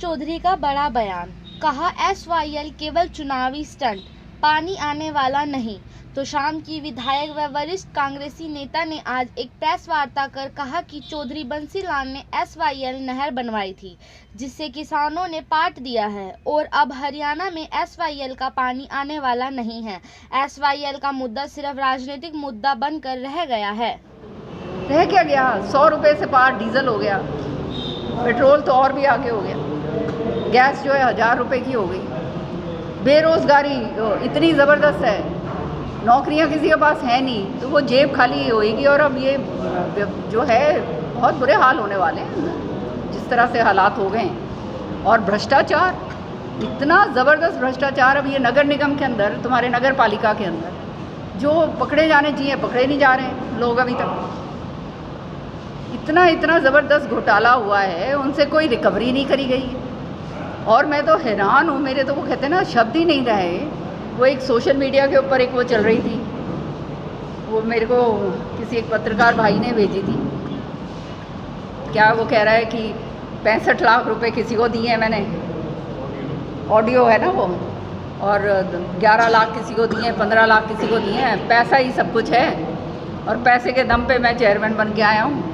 चौधरी का बड़ा बयान, कहा SYL केवल चुनावी स्टंट, पानी आने वाला नहीं। तो शाम की विधायक व वरिष्ठ कांग्रेसी नेता ने आज एक प्रेस वार्ता कर कहा कि चौधरी बंसीलाल ने SYL नहर बनवाई थी, जिससे किसानों ने पाट दिया है और अब हरियाणा में SYL का पानी आने वाला नहीं है। SYL का मुद्दा सिर्फ राजनीतिक मुद्दा बनकर रह गया है। रह क्या गया? 100 रुपये से पार डीजल हो गया, पेट्रोल तो और भी आगे हो गया, गैस जो है 1000 रुपये की हो गई, बेरोज़गारी इतनी ज़बरदस्त है, नौकरियां किसी के पास है नहीं, तो वो जेब खाली होएगी। और अब ये जो है बहुत बुरे हाल होने वाले हैं जिस तरह से हालात हो गए हैं। और भ्रष्टाचार, इतना ज़बरदस्त भ्रष्टाचार अब ये नगर निगम के अंदर, तुम्हारे नगर पालिका के अंदर जो पकड़े जाने चाहिए पकड़े नहीं जा रहे हैं लोग अभी तक। इतना ज़बरदस्त घोटाला हुआ है, उनसे कोई रिकवरी नहीं करी गई है। और मैं तो हैरान हूँ, मेरे तो वो कहते हैं ना शब्द ही नहीं रहे। वो एक सोशल मीडिया के ऊपर एक वो चल रही थी, वो मेरे को किसी एक पत्रकार भाई ने भेजी थी। क्या वो कह रहा है कि 65 लाख रुपए किसी को दिए हैं मैंने, ऑडियो है ना वो, और 11 लाख किसी को दिए हैं, 15 लाख किसी को दिए हैं, पैसा ही सब कुछ है। और पैसे के दम पे मैं चेयरमैन बन के आया हूँ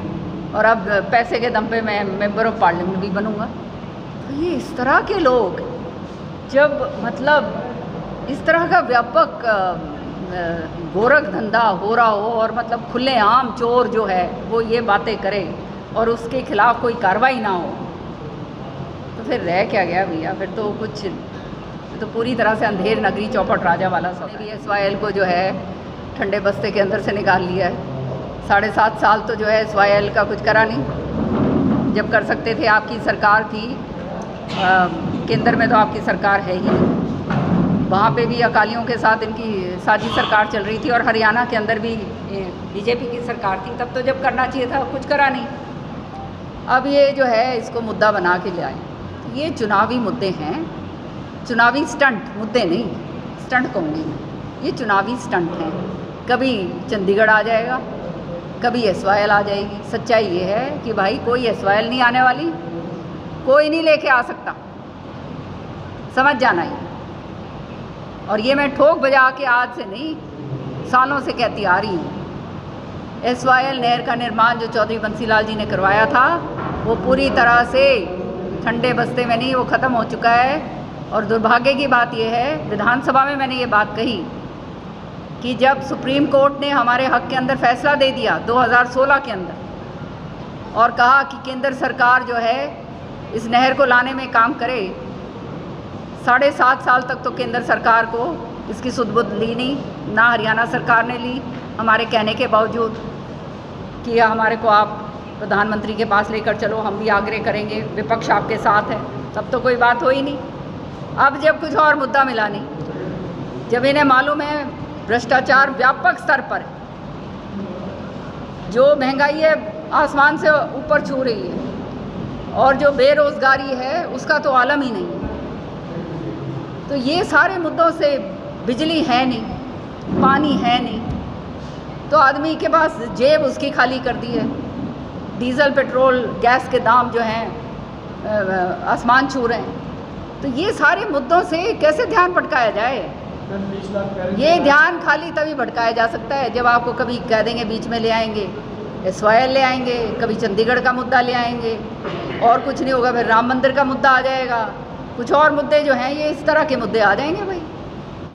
और अब पैसे के दम पे मैं मेंबर ऑफ पार्लियामेंट भी बनूँगा। तो ये इस तरह के लोग, जब मतलब इस तरह का व्यापक गोरख धंधा हो रहा हो और मतलब खुलेआम चोर जो है वो ये बातें करे और उसके खिलाफ कोई कार्रवाई ना हो, तो फिर रह क्या गया भैया? फिर तो कुछ तो पूरी तरह से अंधेर नगरी चौपट राजा वाला सब। SYL को जो है ठंडे बस्ते के अंदर से निकाल लिया है। 7.5 साल तो जो है SYL का कुछ करा नहीं। जब कर सकते थे, आपकी सरकार थी, केंद्र में तो आपकी सरकार है ही, वहाँ पे भी अकालियों के साथ इनकी साझी सरकार चल रही थी और हरियाणा के अंदर भी बीजेपी की सरकार थी। तब तो जब करना चाहिए था कुछ करा नहीं। अब ये जो है इसको मुद्दा बना के ले आए। ये चुनावी मुद्दे हैं, चुनावी स्टंट मुद्दे नहीं, स्टंट कहूँगी मैं, ये चुनावी स्टंट हैं। कभी चंडीगढ़ आ जाएगा, कभी SYL आ जाएगी। सच्चाई ये है कि भाई कोई SYL नहीं आने वाली, कोई नहीं लेके आ सकता, समझ जाना ही। और ये मैं ठोक बजा के आज से नहीं, सालों से कहती आ रही हूँ। SYL नहर का निर्माण जो चौधरी बंसीलाल जी ने करवाया था, वो पूरी तरह से ठंडे बस्ते में नहीं, वो ख़त्म हो चुका है। और दुर्भाग्य की बात यह है, विधानसभा में मैंने ये बात कही कि जब सुप्रीम कोर्ट ने हमारे हक़ के अंदर फैसला दे दिया 2016 के अंदर और कहा कि केंद्र सरकार जो है इस नहर को लाने में काम करे, 7.5 साल तक तो केंद्र सरकार को इसकी सुध-बुध ली नहीं, ना हरियाणा सरकार ने ली, हमारे कहने के बावजूद कि हमारे को आप प्रधानमंत्री के पास लेकर चलो, हम भी आग्रह करेंगे, विपक्ष आपके साथ है। तब तो कोई बात हो ही नहीं। अब जब कुछ और मुद्दा मिला नहीं, जब इन्हें मालूम है भ्रष्टाचार व्यापक स्तर पर, जो महंगाई है आसमान से ऊपर छू रही है और जो बेरोज़गारी है उसका तो आलम ही नहीं है। तो ये सारे मुद्दों से, बिजली है नहीं, पानी है नहीं, तो आदमी के पास जेब उसकी खाली कर दी है। डीज़ल पेट्रोल गैस के दाम जो हैं आसमान छू रहे हैं। तो ये सारे मुद्दों से कैसे ध्यान भटकाया जाए? ये ध्यान खाली तभी भटकाया जा सकता है जब आपको कभी कह देंगे बीच में ले आएंगे SYL ले आएंगे, कभी चंडीगढ़ का मुद्दा ले आएंगे, और कुछ नहीं होगा, फिर राम मंदिर का मुद्दा आ जाएगा, कुछ और मुद्दे जो हैं ये इस तरह के मुद्दे आ जाएंगे भाई।